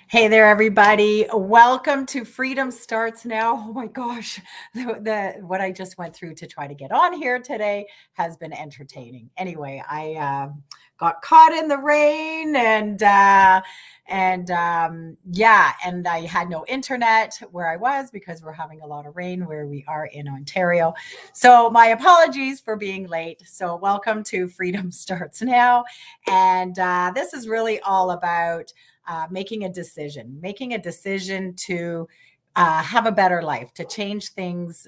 Hey there, everybody. Welcome to Freedom Starts Now. Oh my gosh, what I just went through to try to get on here today has been entertaining. Anyway, I got caught in the rain and I had no internet where I was because we're having a lot of rain where we are in Ontario. So my apologies for being late. So welcome to Freedom Starts Now, and this is really all about making a decision to have a better life, to change things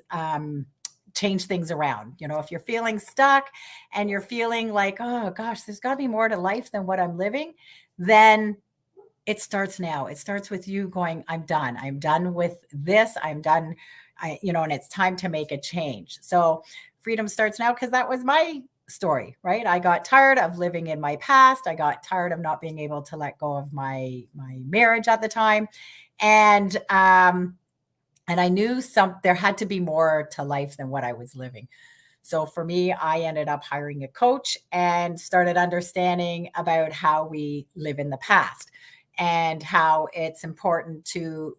around. You know, if you're feeling stuck and you're feeling like, oh gosh, there's got to be more to life than what I'm living, then it starts now. It starts with you going, I'm done. I'm done with this. I'm done. And it's time to make a change. So freedom starts now because that was my story, right? I got tired of living in my past. I got tired of not being able to let go of my marriage at the time. And I knew there had to be more to life than what I was living. So for me, I ended up hiring a coach and started understanding about how we live in the past and how it's important to,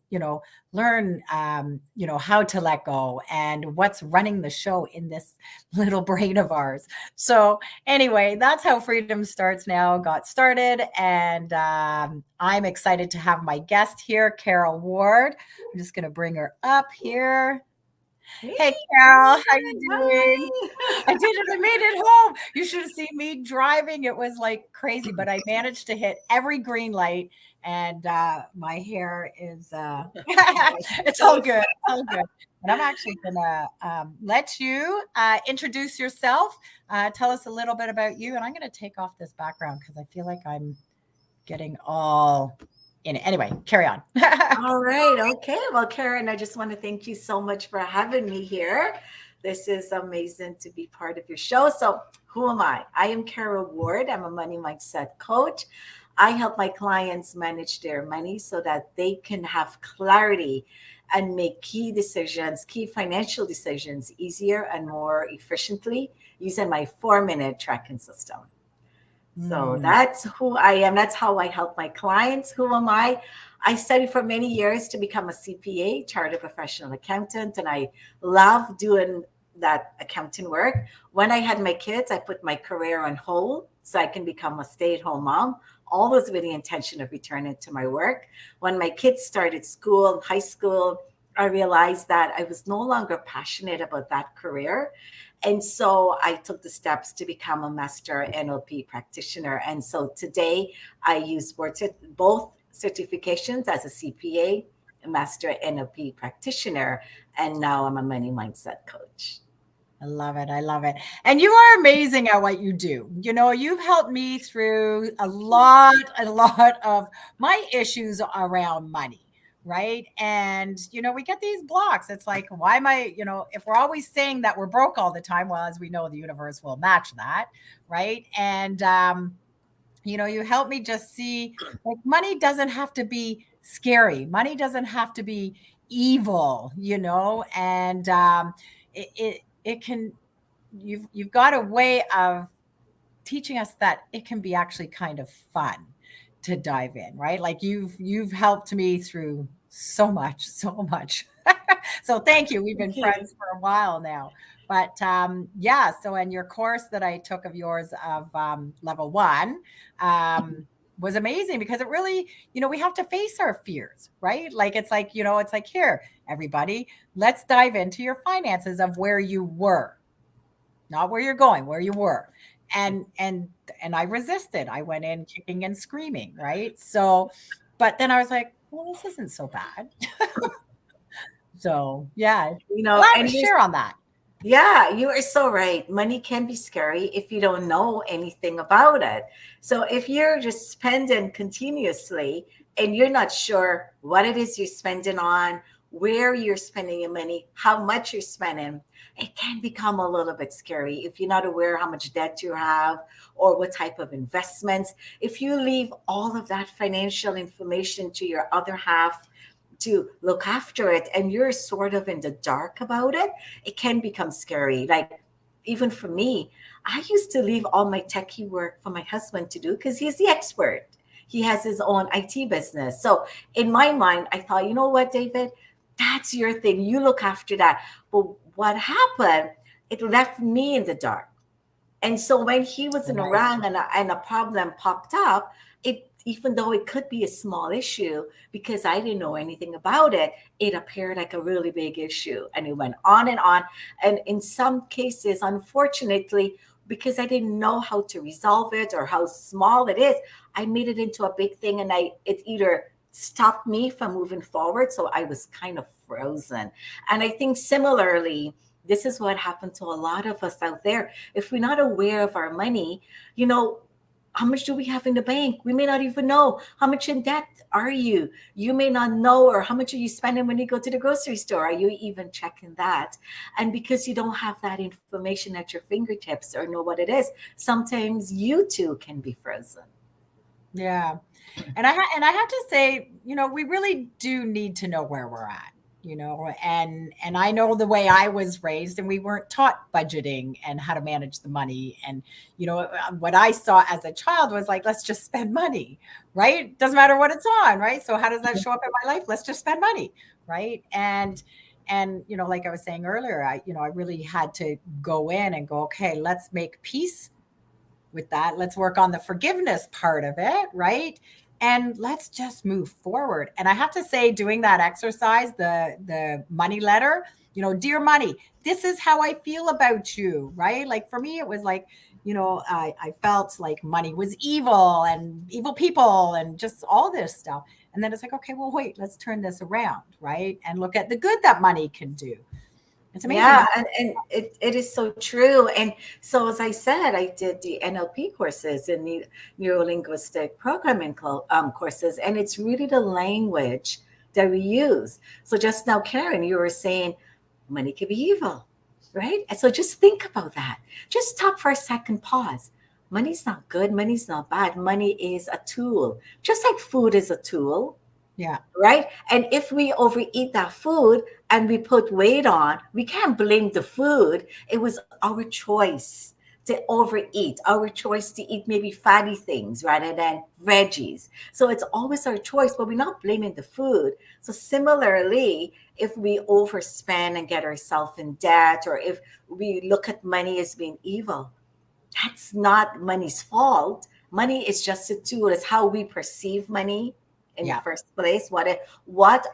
learn, how to let go and what's running the show in this little brain of ours. So anyway, that's how Freedom Starts Now got started. And I'm excited to have my guest here, Carol Ward. I'm just going to bring her up here. Hey, Hey, Carol, how you Karen. doing? I Hi. did it. I made it home. You should have seen me driving. It was like crazy, but I managed to hit every green light, and my hair is it's all good. It's all good. And I'm actually gonna let you introduce yourself. Tell us a little bit about you, and I'm gonna take off this background because I feel like I'm getting all in it. Anyway, carry on. All right. Okay. Well, Karen, I just want to thank you so much for having me here. This is amazing to be part of your show. So, who am I? I am Carol Ward. I'm a money mindset coach. I help my clients manage their money so that they can have clarity and make key decisions, key financial decisions easier and more efficiently using my 4-minute tracking system. So Hmm. that's who I am. That's how I help my clients. Who am I? I studied for many years to become a CPA, chartered professional accountant, and I love doing that accounting work. When I had my kids, I put my career on hold so I can become a stay-at-home mom, always with the intention of returning to my work. When my kids started school, high school, I realized that I was no longer passionate about that career. And so I took the steps to become a Master NLP Practitioner. And so today I use both certifications as a CPA, a Master NLP Practitioner, and now I'm a money mindset coach. I love it. I love it. And you are amazing at what you do. You know, you've helped me through a lot of my issues around money, right? And, we get these blocks. It's like, why am I, if we're always saying that we're broke all the time, well, as we know, the universe will match that, right? And, you help me just see like money doesn't have to be scary. Money doesn't have to be evil, and it can you've got a way of teaching us that it can be actually kind of fun to dive in, right? Like you've helped me through so much, so much. So thank you. We've been Thank you. friends for a while now. But yeah, so and your course that I took of yours of level one was amazing because it really, we have to face our fears, right? Like it's like here, everybody, let's dive into your finances of where you were, not where you're going, where you were. And I resisted. I went in kicking and screaming, right? So, but then I was like, well, this isn't so bad. So, yeah, And you're share on that. Yeah, you are so right. Money can be scary if you don't know anything about it. So if you're just spending continuously and you're not sure what it is you're spending on, where you're spending your money, how much you're spending, it can become a little bit scary if you're not aware how much debt you have or what type of investments. If you leave all of that financial information to your other half to look after it and you're sort of in the dark about it, it can become scary. Like, even for me, I used to leave all my techie work for my husband to do because he's the expert. He has his own IT business. So in my mind, I thought, you know what, David, that's your thing. You look after that. But what happened, it left me in the dark. And so when he wasn't Right. around and a problem popped up, it, even though it could be a small issue, because I didn't know anything about it, it appeared like a really big issue. And it went on and on. And in some cases, unfortunately, because I didn't know how to resolve it or how small it is, I made it into a big thing, and it either stopped me from moving forward. So I was kind of frozen. And I think similarly, this is what happened to a lot of us out there. If we're not aware of our money, you know, how much do we have in the bank? We may not even know. How much in debt are you? You may not know. Or how much are you spending when you go to the grocery store? Are you even checking that? And because you don't have that information at your fingertips or know what it is, sometimes you too can be frozen. Yeah. And I have to say, we really do need to know where we're at, and I know the way I was raised, and we weren't taught budgeting and how to manage the money. And what I saw as a child was like, let's just spend money, right? Doesn't matter what it's on, right? So how does that show up in my life? Let's just spend money, right? And like I was saying earlier, I really had to go in and go, okay, let's make peace with that. Let's work on the forgiveness part of it, right? And let's just move forward. And I have to say, doing that exercise, the money letter, dear money, this is how I feel about you, right? Like for me, it was like, I felt like money was evil and evil people and just all this stuff. And then it's like, okay, well, wait, let's turn this around, right? And look at the good that money can do. It's amazing Yeah, how. and it is so true. And so, as I said, I did the NLP courses and the neuro linguistic programming courses, and it's really the language that we use. So, just now, Karen, you were saying money could be evil, right? And so, just think about that. Just stop for a second, pause. Money's not good, money's not bad. Money is a tool, just like food is a tool, Yeah, right? And if we overeat that food and we put weight on, we can't blame the food. It was our choice to overeat, our choice to eat maybe fatty things rather than veggies. So it's always our choice, but we're not blaming the food. So similarly, if we overspend and get ourselves in debt, or if we look at money as being evil, that's not money's fault. Money is just a tool. It's how we perceive money in the yeah, first place. What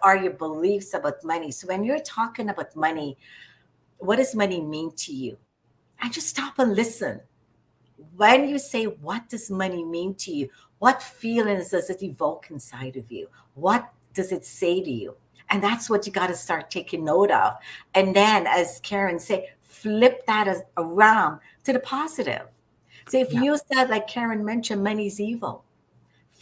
are your beliefs about money? So when you're talking about money, what does money mean to you? And just stop and listen. When you say, what does money mean to you? What feelings does it evoke inside of you? What does it say to you? And that's what you got to start taking note of. And then, as Karen said, flip that around to the positive. So if yeah, you said, like Karen mentioned, money's evil,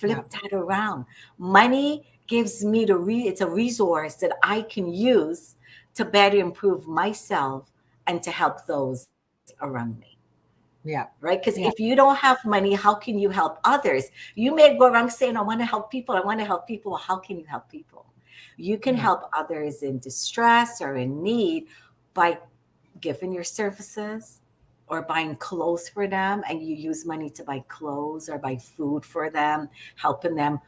yeah, flip that around. Money gives me it's a resource that I can use to better improve myself and to help those around me, yeah, right? Because if yeah, you don't have money, how can you help others? You may go around saying, I want to help people, I want to help people. Well, how can you help people? You can right. help others in distress or in need by giving your services or buying clothes for them, and you use money to buy clothes or buy food for them, helping them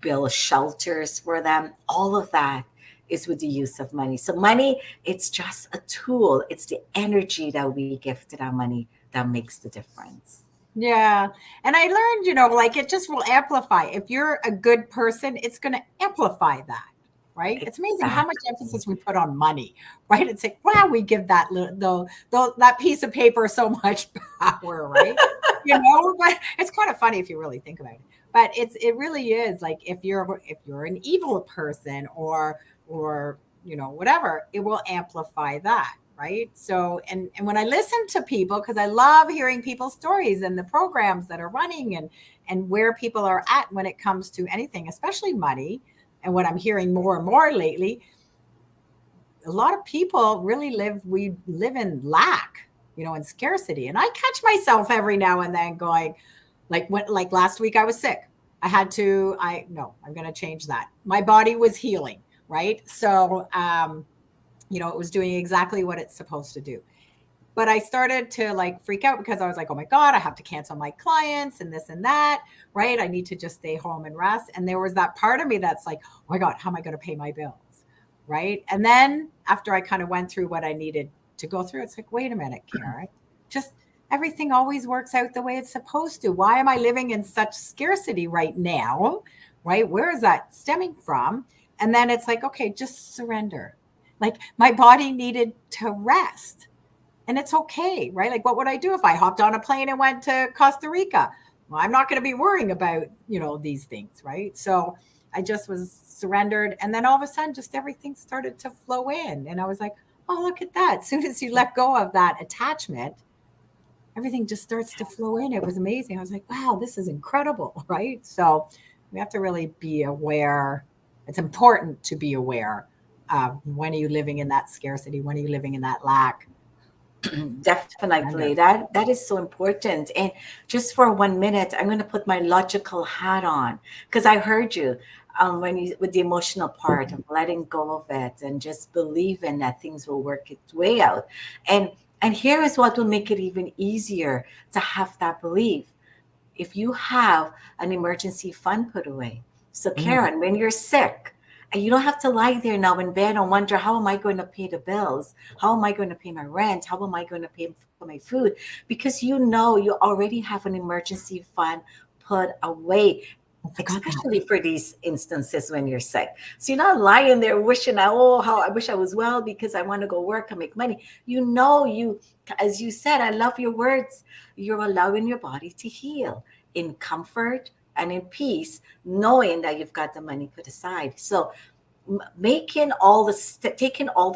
build shelters for them. All of that is with the use of money. So money, it's just a tool. It's the energy that we give to that money that makes the difference. Yeah. And I learned, like it just will amplify. If you're a good person, it's going to amplify that, right? It's amazing how much Exactly. emphasis we put on money, right? It's like, wow, we give that piece of paper so much power, right? But it's kind of funny if you really think about it. But it really is like if you're an evil person or whatever, it will amplify that, right? So and when I listen to people, because I love hearing people's stories and the programs that are running and where people are at when it comes to anything, especially money, and what I'm hearing more and more lately, a lot of people really we live in lack, and scarcity. And I catch myself every now and then going, like last week I was sick. I'm going to change that. My body was healing, right? So it was doing exactly what it's supposed to do. but I started to like freak out because I was like, oh my God, I have to cancel my clients and this and that, right? I need to just stay home and rest. And there was that part of me that's like, oh my God, how am I going to pay my bills? Right. And then after I kind of went through what I needed to go through, it's like, wait a minute, Karen, just everything always works out the way it's supposed to. Why am I living in such scarcity right now? Right? Where is that stemming from? And then it's like, okay, just surrender. Like my body needed to rest. And it's okay, right? Like what would I do if I hopped on a plane and went to Costa Rica? Well, I'm not going to be worrying about, these things, right? So I just was surrendered. And then all of a sudden, just everything started to flow in. And I was like, oh, look at that. As soon as you let go of that attachment, everything just starts to flow in. It was amazing. I was like, wow, this is incredible, right? So we have to really be aware. It's important to be aware of when are you living in that scarcity? When are you living in that lack? Definitely. That is so important. And just for 1 minute, I'm going to put my logical hat on because I heard you when you with the emotional part of letting go of it and just believing that things will work its way out. And and here is what will make it even easier to have that belief. If you have an emergency fund put away. So Mm, Karen, when you're sick, and you don't have to lie there now in bed and wonder, how am I going to pay the bills? How am I going to pay my rent? How am I going to pay for my food? Because you know you already have an emergency fund put away, I forgot that. especially for these instances when you're sick. So you're not lying there wishing, oh, how I wish I was well because I want to go work and make money. You know, as you said, I love your words. You're allowing your body to heal in comfort and in peace, knowing that you've got the money put aside. So taking all the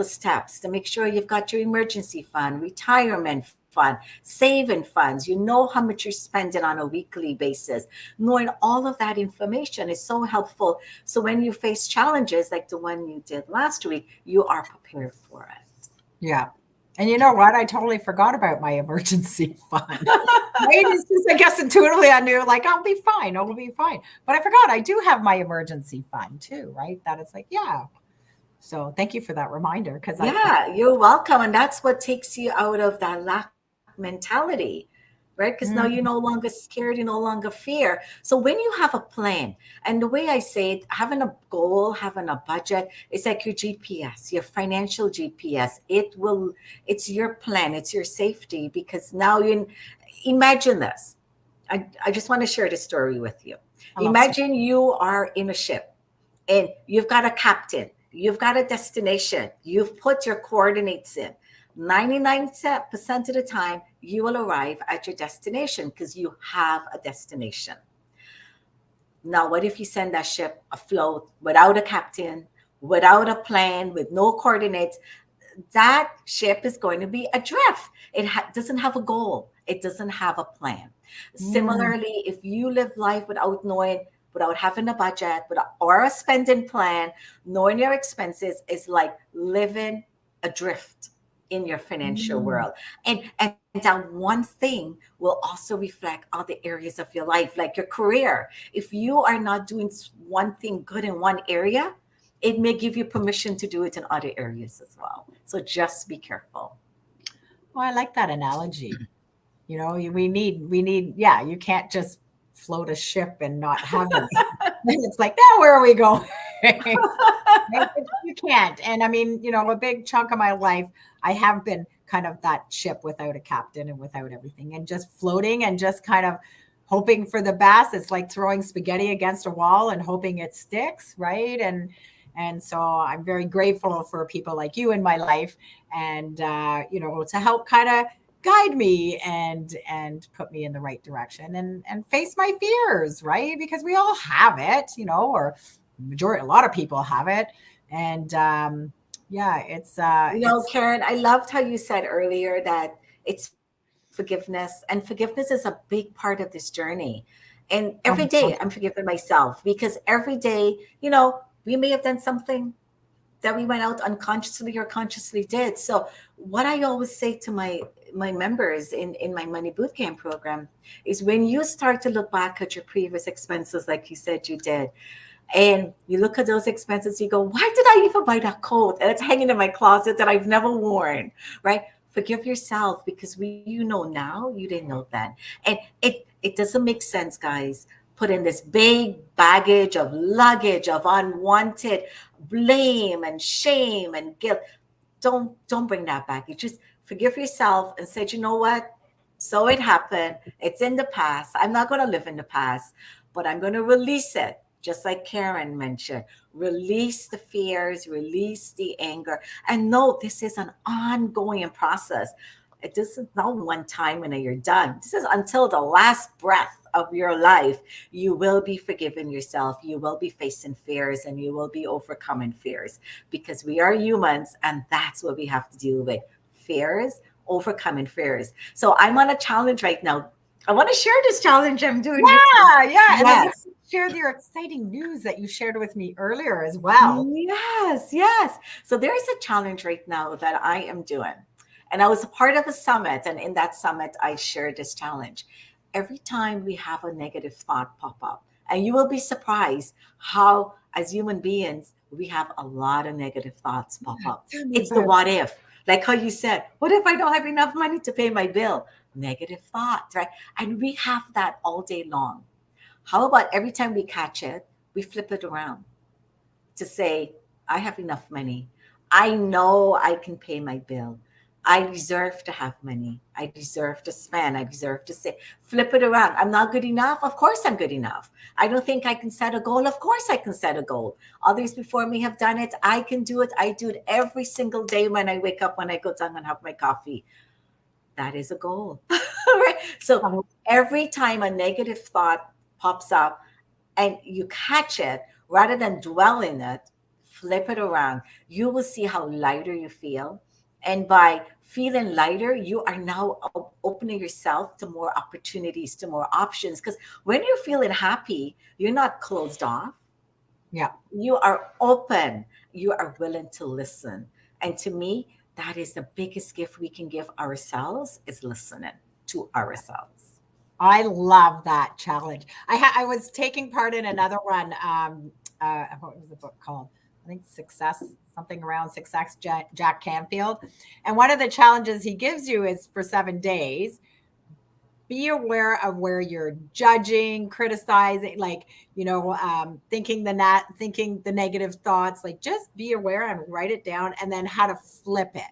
steps to make sure you've got your emergency fund, retirement fund, saving funds. You know how much you're spending on a weekly basis. Knowing all of that information is so helpful. So when you face challenges like the one you did last week, you are prepared for it. Yeah. And you know what? I totally forgot about my emergency fund. Right? It's just, I guess intuitively I knew like I'll be fine. I'll be fine. But I forgot I do have my emergency fund too, right? That it's like, yeah. So thank you for that reminder because I forgot. Yeah, you're welcome. And that's what takes you out of that lack mentality, right? Because now you're Mm, no longer scared, you no longer fear. So when you have a plan, and the way I say it, having a goal, having a budget, it's like your GPS, your financial GPS. It's your plan, it's your safety, because now you imagine this. I just want to share this story with you. I love stories. Imagine you are in a ship and you've got a captain, you've got a destination, you've put your coordinates in. 99% of the time, you will arrive at your destination because you have a destination. Now, what if you send that ship afloat without a captain, without a plan, with no coordinates? That ship is going to be adrift. It doesn't have a goal, it doesn't have a plan. Mm, Similarly, if you live life without knowing, without having a budget, or a spending plan, knowing your expenses is like living adrift in your financial mm. world. And that one thing will also reflect other areas of your life, like your career. If you are not doing one thing good in one area, it may give you permission to do it in other areas as well. So just be careful. Well, I like that analogy. We need, yeah, you can't just float a ship and not have it. It's like, now where are we going? Right? You can't. And I mean, a big chunk of my life, I have been kind of that ship without a captain and without everything and just floating and just kind of hoping for the best. It's like throwing spaghetti against a wall and hoping it sticks, right? And so I'm very grateful for people like you in my life and to help kind of guide me and put me in the right direction and face my fears, right? Because we all have it, or a lot of people have it. And yeah, it's Karen, I loved how you said earlier that it's forgiveness, and forgiveness is a big part of this journey. And every oh, day I'm forgiving myself because every day, we may have done something that we went out unconsciously or consciously did. So what I always say to my members in my money bootcamp program is, when you start to look back at your previous expenses, like you said you did, and you look at those expenses, you go, why did I even buy that coat? And it's hanging in my closet that I've never worn, right? Forgive yourself, because you know now, you didn't know then. And it doesn't make sense, guys. Put in this big baggage of luggage of unwanted blame and shame and guilt. Don't bring that back. You just forgive yourself and said, you know what? So it happened. It's in the past. I'm not going to live in the past, but I'm going to release it. Just like Karen mentioned, release the fears, release the anger. And no, this is an ongoing process. It isn't not one time and then you're done. This is until the last breath of your life. You will be forgiving yourself. You will be facing fears and you will be overcoming fears, because we are humans and that's what we have to deal with. Fears, overcoming fears. So I'm on a challenge right now. I want to share this challenge I'm doing with you. Yeah, yeah. And then you Yes. shared your exciting news that you shared with me earlier as well. Yes, yes. So there's a challenge right now that I am doing. And I was a part of a summit. And in that summit, I shared this challenge. Every time we have a negative thought pop up, and you will be surprised how, as human beings, we have a lot of negative thoughts pop up. Tell me It's the about what if. Like how you said, what if I don't have enough money to pay my bill? Negative thoughts, right? And we have that all day long. How about every time we catch it, we flip it around to say, I have enough money. I know I can pay my bill. I deserve to have money. I deserve to spend. I deserve to say, flip it around. I'm not good enough. Of course, I'm good enough. I don't think I can set a goal. Of course, I can set a goal. Others before me have done it. I can do it. I do it every single day when I wake up, when I go down and have my coffee. That is a goal. Right? So every time a negative thought pops up and you catch it, rather than dwell in it, flip it around. You will see how lighter you feel. And by feeling lighter, you are now opening yourself to more opportunities, to more options. Because when you're feeling happy, you're not closed off. Yeah. You are open. You are willing to listen. And to me, that is the biggest gift we can give ourselves, is listening to ourselves. I love that challenge. I was taking part in another one. What was the book called? I think Success, something around Success, Jack Canfield. And one of the challenges he gives you is for 7 days, be aware of where you're judging, criticizing, like, thinking the negative thoughts, like just be aware and write it down, and then how to flip it,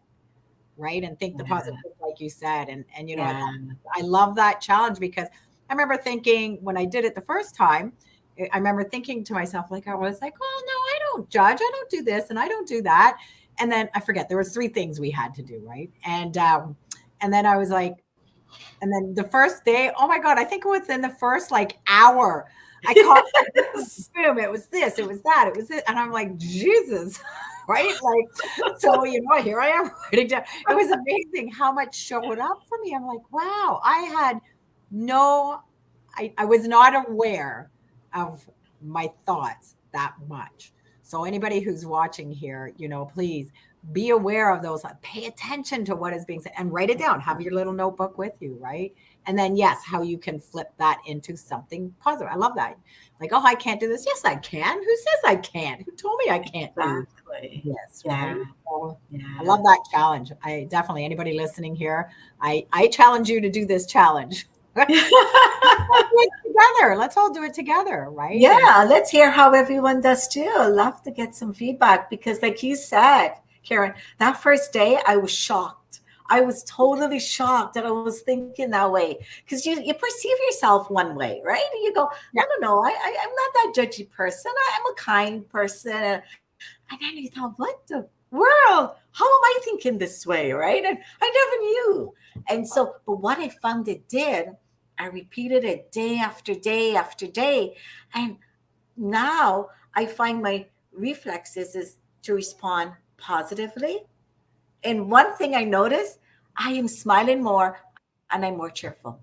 right? And think the Yeah. positive, like you said. And Yeah. I love that challenge, because I remember thinking when I did it the first time, I remember thinking to myself, like, I was like, oh no, I don't judge. I don't do this and I don't do that. And then I forget, there was three things we had to do, right? And then I was like, and then the first day, oh my God, I think it was in the first like hour, I caught boom, it was this, it was that, it was it. And I'm like, Jesus, right? Like, so, here I am writing down. It was amazing how much showed up for me. I'm like, wow, I was not aware of my thoughts that much. So anybody who's watching here, please be aware of those. Pay attention to what is being said and write it down. Have your little notebook with you, right? And then, yes, how you can flip that into something positive. I love that. Like, oh, I can't do this. Yes, I can. Who says I can't? Who told me I can't do Exactly. this, right? Yeah. So I Yeah. love that challenge. I definitely, anybody listening here, I challenge you to do this challenge. Let's do it together. Let's all do it together, right? And Yeah, let's hear how everyone does too. I'd love to get some feedback, because, like you said, Karen, that first day I was shocked. I was totally shocked that I was thinking that way, because you perceive yourself one way, right? And you go, yeah, no, I'm not that judgy person. I'm a kind person. And then you thought, what the world? How am I thinking this way, right? And I never knew. And so, but what I found it did, I repeated it day after day after day. And now I find my reflexes is to respond positively. And one thing I noticed, I am smiling more and I'm more cheerful.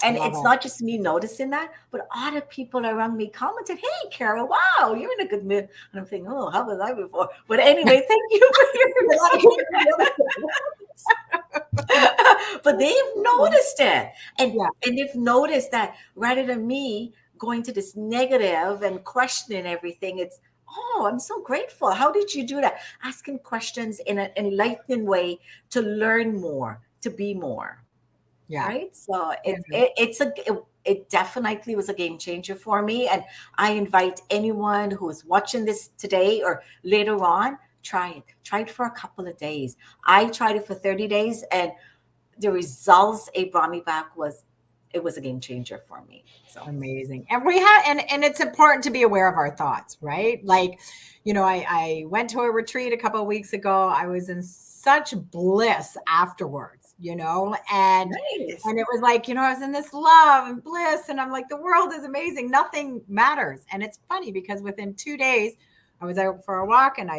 And I it's love not it. just me noticing that, but other people around me commented, "Hey, Carol, wow, you're in a good mood." And I'm thinking, "Oh, how was I before?" But anyway, thank you for your comments. But they've noticed it, Yeah. and they've noticed that rather than me going to this negative and questioning everything, it's Oh, I'm so grateful. How did you do that? Asking questions in an enlightening way to learn more, to be more. Yeah. Right. So Yeah. it definitely was a game changer for me. And I invite anyone who is watching this today or later on, try it. Try it for a couple of days. I tried it for 30 days, and the results it brought me back was, it was a game changer for me. So Amazing. And we have, and it's important to be aware of our thoughts, right? Like, I went to a retreat a couple of weeks ago. I was in such bliss afterwards, nice. and it was like, I was in this love and bliss, and I'm like, the world is amazing. Nothing matters. And it's funny because within 2 days, I was out for a walk, and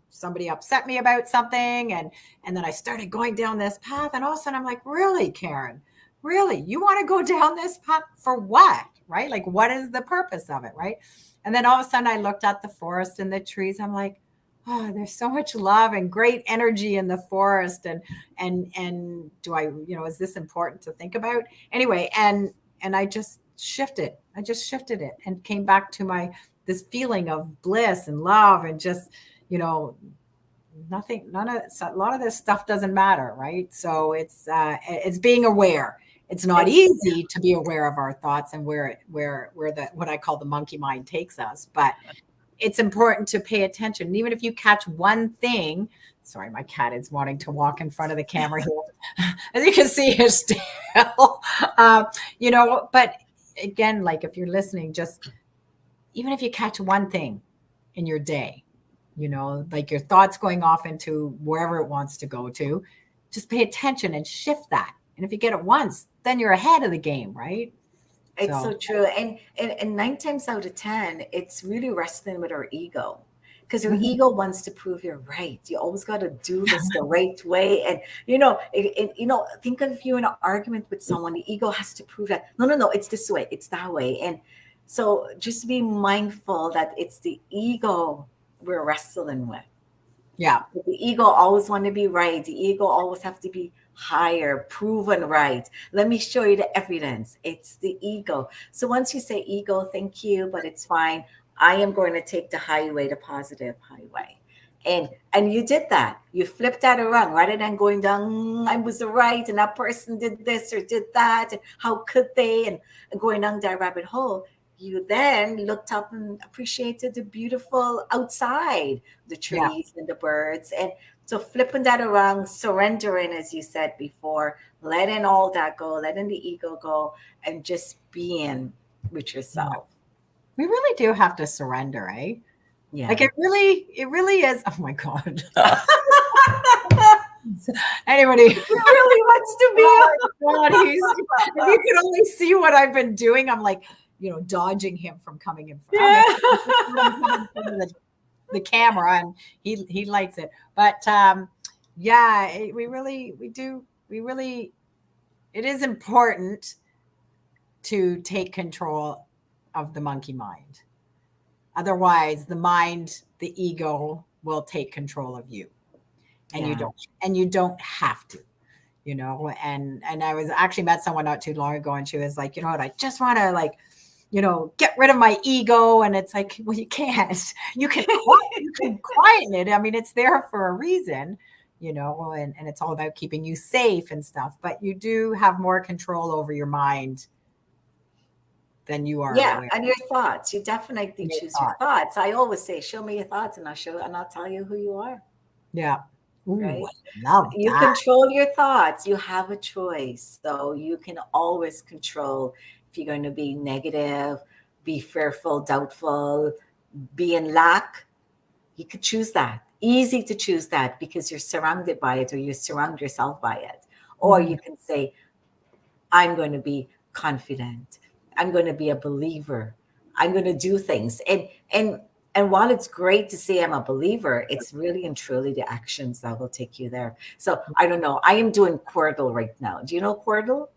somebody upset me about something, and then I started going down this path, and all of a sudden I'm like, really, Karen? Really? You want to go down this path for what? Right? Like, what is the purpose of it? Right? And then all of a sudden I looked at the forest and the trees. I'm like, oh, there's so much love and great energy in the forest. And do I, is this important to think about? Anyway, and I just shifted. I just shifted it and came back to this feeling of bliss and love, and just, a lot of this stuff doesn't matter, right? So it's being aware. It's not It's easy to be aware of our thoughts and where the what I call the monkey mind takes us, but it's important to pay attention. And even if you catch one thing, sorry, my cat is wanting to walk in front of the camera here. As you can see, his tail. But again, like, if you're listening, just even if you catch one thing in your day, like your thoughts going off into wherever it wants to go to, just pay attention and shift that. And if you get it once, then you're ahead of the game, right? it's so So, true. And 9 times out of 10, it's really wrestling with our ego. Because your mhm. ego wants to prove you're right. You always got to do this the right way. And think of you in an argument with someone. The ego has to prove that no, it's this way, it's that way. And so just be mindful that it's the ego we're wrestling with. Yeah, The ego always want to be right. The ego always have to be higher, proven right. Let me show you the evidence. It's the ego. So once you say ego, thank you, but it's fine. I am going to take the highway, the positive highway. And you did that. You flipped that around rather than going down, I was right, and that person did this or did that, and how could they, and going down that rabbit hole. You then looked up and appreciated the beautiful outside, the yeah, trees and the birds. And so flipping that around, surrendering, as you said before, letting all that go, letting the ego go, and just being with yeah. yourself. We really do have to surrender, eh? Like, Yeah. it really is. Oh my God. Anybody, He really wants to oh be. my God, if you could only see what I've been doing, I'm like, dodging him from coming in front. Yeah. The camera, and he likes it. But yeah, it is important to take control of the monkey mind. Otherwise, the ego will take control of you, and Yeah. you don't have to. And I was actually met someone not too long ago, and she was like, what, I just want to, like, get rid of my ego. And it's like, well, you can't. You can quieten it. I mean, it's there for a reason, and it's all about keeping you safe and stuff. But you do have more control over your mind than you are Yeah, aware and your thoughts. You definitely of your choose your thoughts. thoughts. I always say, show me your thoughts, and I'll tell you who you are. Yeah. Ooh, Right? I love You that. control your thoughts. You have a choice. So you can always control if you're going to be negative, be fearful, doubtful, be in lack. You could choose that. Easy to choose that because you're surrounded by it, or you surround yourself by it. Or Mhm. you can say, I'm going to be confident. I'm going to be a believer. I'm going to do things. And while it's great to say I'm a believer, it's really and truly the actions that will take you there. So I don't know. I am doing Quordle right now. Do you know Quordle?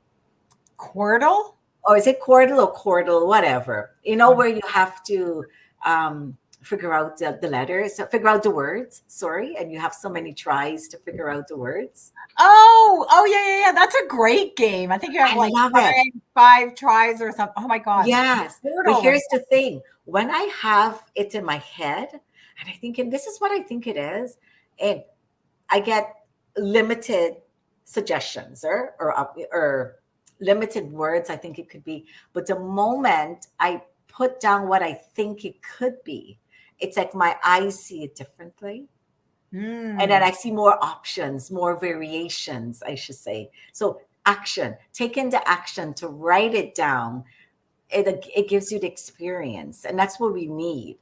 Quirtle? Or is it Quordle or Quordle? Whatever. You know, where you have to um, figure out the letters, figure out the words. Sorry, and you have so many tries to figure out the words. Oh, yeah. That's a great game. I think you have I like love it. five tries or something. Oh my God. Yes, but Quirtle was here's the thing. When I have it in my head, And I think, and this is what I think it is. And I get limited suggestions or limited words, I think it could be. But the moment I put down what I think it could be, it's like my eyes see it differently. And then Mm, I see more options, more variations, I should say. So action, taking the action to write it down, it gives you the experience. And that's what we need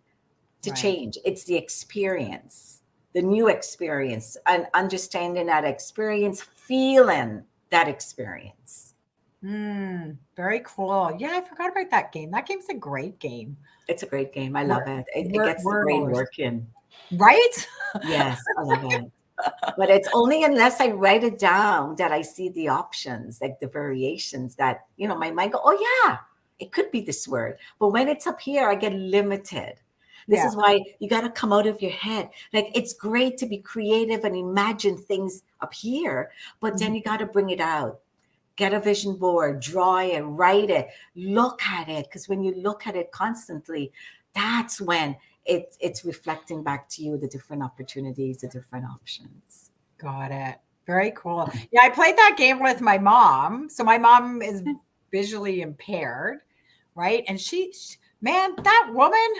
to right. change. It's the experience, the new experience, and understanding that experience, feeling that experience. Very cool. Yeah, I forgot about that game. That game's a great game. It's a great game. I love Word, it. It gets the brain Wordle, working. right? Yes, I love it. But it's only unless I write it down that I see the options, like the variations that, my mind go, oh yeah, it could be this word. But when it's up here, I get limited. This Yeah. is why you got to come out of your head. Like it's great to be creative and imagine things up here, but then Mhm. you got to bring it out. Get a vision board, draw it, write it, look at it. Because when you look at it constantly, that's when it's reflecting back to you the different opportunities, the different options. Got it. Very cool. Yeah, I played that game with my mom. So my mom is visually impaired, right? And man, that woman,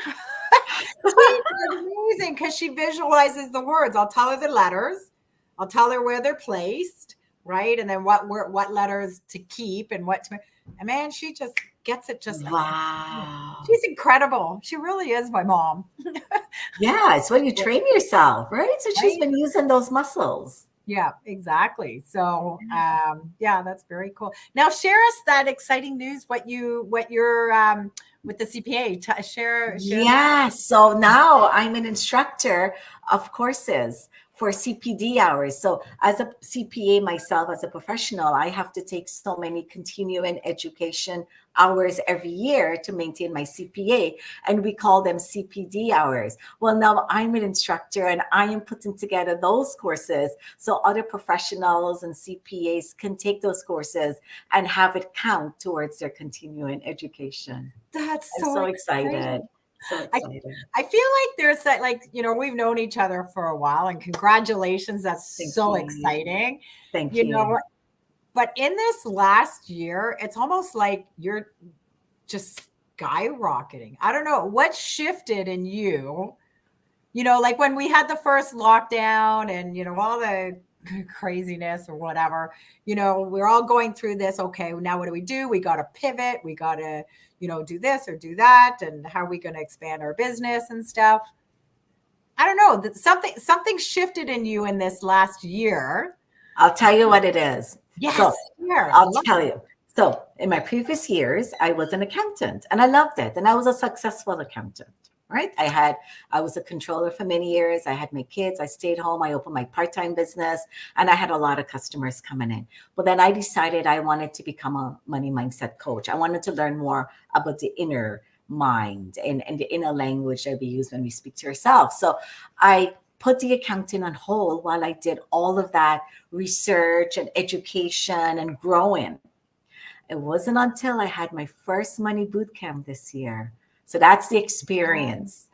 she is amazing because she visualizes the words. I'll tell her the letters. I'll tell her where they're placed, right? And then what letters to keep and what to. And man, she just gets it just like Wow. she's incredible. She really is my mom, Yeah, it's when you train yourself, right? So she's right? been using those muscles. Yeah, exactly. So, yeah, that's very cool. Now, share us that exciting news. What you're with the CPA. Share that. Yeah, so now I'm an instructor of courses for CPD hours. So, as a CPA myself, as a professional, I have to take so many continuing education hours every year to maintain my CPA, and we call them CPD hours. Well, now I'm an instructor and I am putting together those courses so other professionals and CPAs can take those courses and have it count towards their continuing education. That's I'm so so excited. exciting. So I excited. I feel like there's that, like, we've known each other for a while, and congratulations. That's Thank so you. exciting. Thank You you. know, but in this last year, it's almost like you're just skyrocketing. I don't know what shifted in you. Like when we had the first lockdown and, all the craziness or whatever, we're all going through this. Okay, now what do we do? We got to pivot. We got to, do this or do that. And how are we going to expand our business and stuff? I don't know. Something shifted in you in this last year. I'll tell you what it is. Yes. So Here. I I'll love tell it. you. So in my previous years, I was an accountant and I loved it. And I was a successful accountant, right? I was a controller for many years. I had my kids. I stayed home. I opened my part-time business and I had a lot of customers coming in. But then I decided I wanted to become a money mindset coach. I wanted to learn more about the inner mind and the inner language that we use when we speak to ourselves. So I put the accounting on hold while I did all of that research and education and growing. It wasn't until I had my first money boot camp this year. So that's the experience.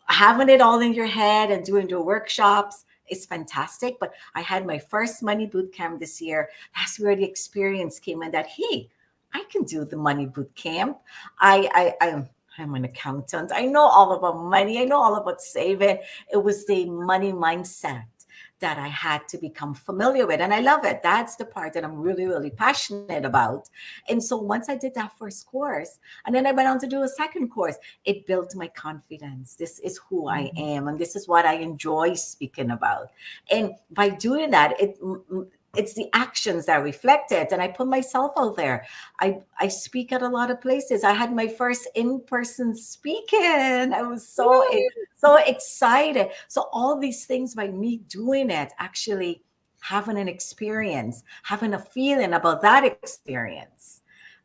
Having it all in your head and doing the workshops is fantastic. But I had my first money boot camp this year. That's where the experience came in that, hey, I can do the money boot camp. I'm an accountant. I know all about money. I know all about saving. It was the money mindset that I had to become familiar with. And I love it. That's the part that I'm really, really passionate about. And so once I did that first course, and then I went on to do a second course, it built my confidence. This is who I Mhm. am, and this is what I enjoy speaking about. And by doing that, it's the actions that reflect it. And I put myself out there. I speak at a lot of places. I had my first in-person speaking. I was so excited. So all these things by me doing it, actually having an experience, having a feeling about that experience,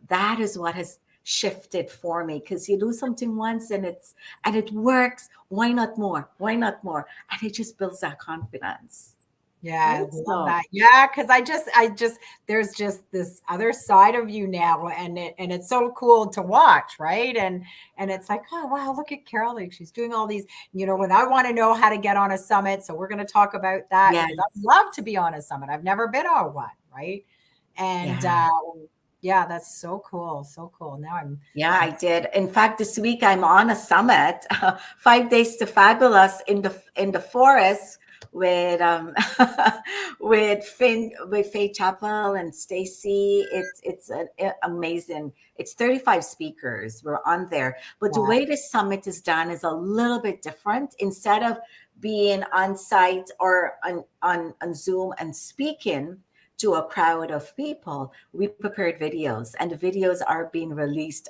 that is what has shifted for me. Because you do something once and it works. Why not more? Why not more? And it just builds that confidence. Yeah, I love Awesome. that. Yeah, because I just there's just this other side of you now, and it's so cool to watch, right? And it's like, oh wow, look at Carol, like she's doing all these, when I want to know how to get on a summit. So we're going to talk about that because Yes. I'd love to be on a summit. I've never been on one, right? And Yeah. yeah, that's so cool, so cool. Now Yeah, I'm I did. In fact, this week I'm on a summit, 5 days to fabulous in the forest with with Faith Chapel and Stacy. Amazing. It's 35 speakers. We're on there, but the wow, way this summit is done is a little bit different. Instead of being on site or on Zoom and speaking to a crowd of people, we prepared videos, and the videos are being released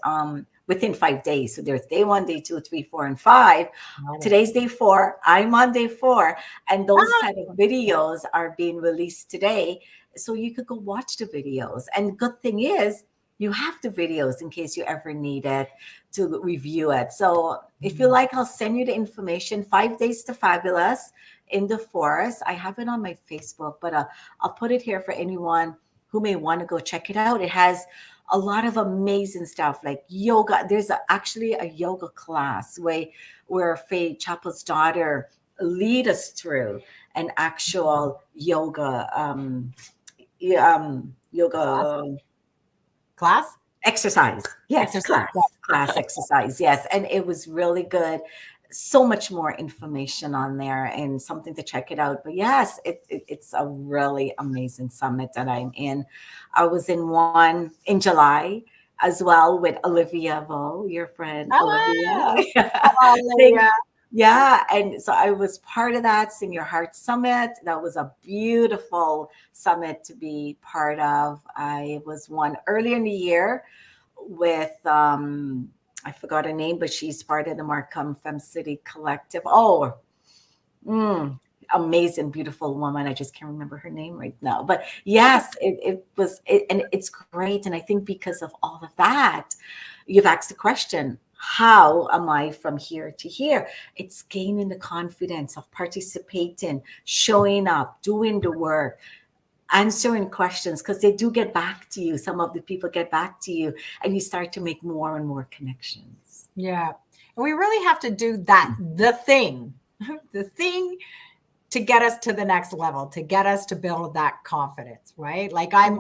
within 5 days. So there's day one, day two, three, four, and five. love it. Today's day four. I'm on day four, and those Ah, set of videos are being released today. So you could go watch the videos. And good thing is, you have the videos in case you ever need it to review it. So if you like, I'll send you the information. 5 days to fabulous in the forest. I have it on my Facebook, but I'll put it here for anyone who may want to go check it out. It has a lot of amazing stuff like yoga. There's actually a yoga class where Faye Chappell's daughter lead us through an actual class, yoga class, exercise. Yes, exercise. class exercise. Yes, and it was really good. So much more information on there and something to check it out. But yes, it's a really amazing summit that I'm in. I was in one in July as well with Olivia Vo, your friend Olivia. Ah, oh, Sing- Olivia. yeah, and so I was part of that Sing Your Heart Summit. That was a beautiful summit to be part of. I was one earlier in the year with I forgot her name, but she's part of the Markham Fem City Collective. Oh, mm, amazing, beautiful woman. I just can't remember her name right now. But yes, and it's great. And I think because of all of that, you've asked the question, how am I from here to here? It's gaining the confidence of participating, showing up, doing the work, answering questions, because they do get back to you. Some of the people get back to you, and you start to make more and more connections. Yeah. And we really have to do that, the thing, the thing to get us to the next level, to get us to build that confidence, right? Like I'm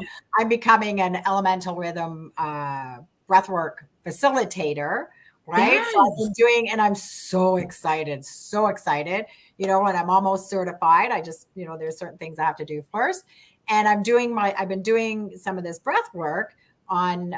becoming an elemental rhythm breathwork facilitator, right? So I've been Yes. doing, and I'm so excited, so excited. And I'm almost certified. I just, there's certain things I have to do first. And I've been doing some of this breath work on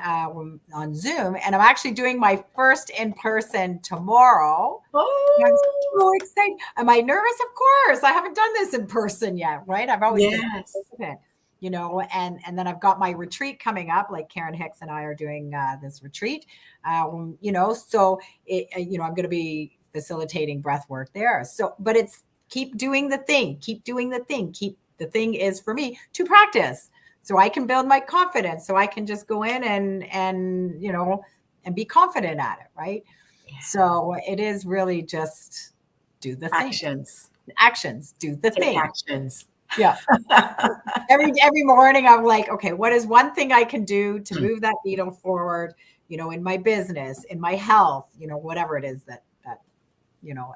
Zoom, and I'm actually doing my first in person tomorrow. I'm Oh, so excited. Am I nervous? Of course. I haven't done this in person yet, right? I've always been yes. participant, and then I've got my retreat coming up. Like Karen Hicks and I are doing this retreat, so I'm going to be facilitating breath work there. So, but it's keep doing the thing, keep doing the thing, keep the thing is for me to practice so I can build my confidence, so I can just go in and be confident at it, right? Yeah. So it is really just do the thing. Actions. Actions, do the Take thing. actions. Yeah. Every morning I'm like, okay, what is one thing I can do to move that needle forward, in my business, in my health, whatever it is that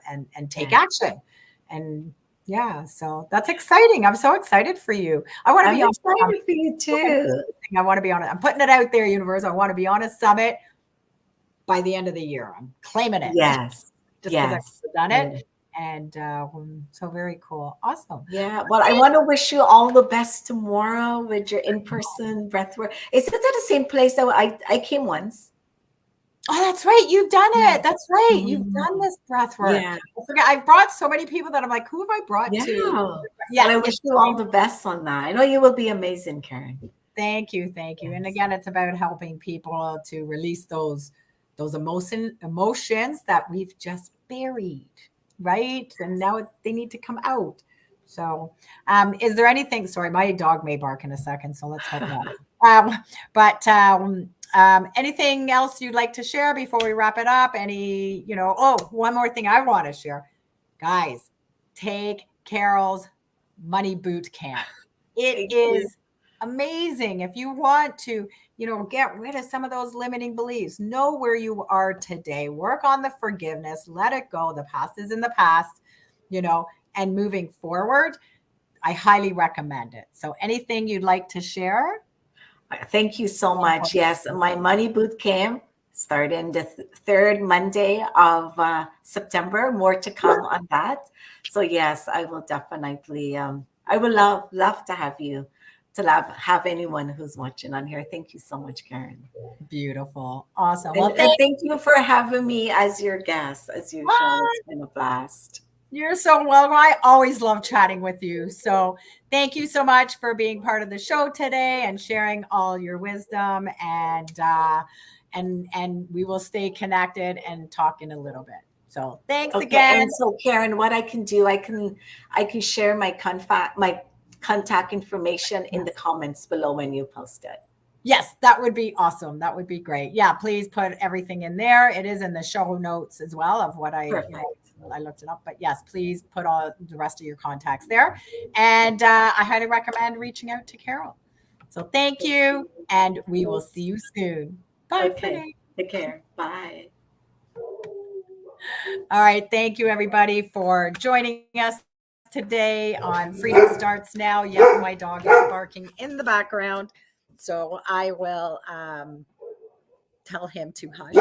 and take Yeah. action. And yeah, so that's exciting. I'm so excited for you. I want to I'm be on excited for you too. I want to be on it. I'm putting it out there, universe. I want to be on a summit by the end of the year. I'm claiming it Yes. just because Yes. I've done it. Good. And so very cool. Awesome. Yeah. Well, I want to wish you all the best tomorrow with your in-person breath work. Is it at the same place that I came once? Oh, that's right. You've done Yeah. it. That's right. You've done Mhm. this breath work. Yeah. I forget. I've brought so many people that I'm like, who have I brought Yeah. to? Well, Yes, I it's wish you all the best on that. I know you will be amazing, Karen. thank you, thank you. And Yes. again, it's about helping people to release those emotions that we've just buried, right? And now they need to come out. So, is there anything? Sorry, my dog may bark in a second, so let's hope not. But anything else you'd like to share before we wrap it up? Oh, one more thing I want to share, guys. Take Carol's Money Boot Camp. It Thank you. is amazing. If you want to, get rid of some of those limiting beliefs, know where you are today, work on the forgiveness, let it go. The past is in the past, and moving forward, I highly recommend it. So anything you'd like to share? Thank you so much. Yes, my money boot camp starting the third Monday of September. More to come on that. So yes, I will definitely. I would love to have you to have anyone who's watching on here. Thank you so much, Karen. Beautiful. Awesome. And, Well, and thank you for having me as your guest, as usual. It's been a blast. you're so welcome. I always love chatting with you. So thank you so much for being part of the show today and sharing all your wisdom. And we will stay connected and talk in a little bit. So thanks Okay, again. and so Karen, what I can do, I can share my contact information in the comments below when you post it. Yes, that would be awesome. That would be great. Yeah, please put everything in there. It is in the show notes as well of what Perfect. I looked it up. But yes, please put all the rest of your contacts there. And I highly recommend reaching out to Carol. So thank you, and we will see you soon. Bye for now. Okay. Take care. Bye. All right. Thank you, everybody, for joining us today on Freedom Starts Now. Yes, my dog is barking in the background. So I will tell him to hush.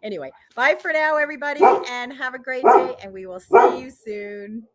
Anyway, bye for now, everybody, and have a great day. And we will see you soon.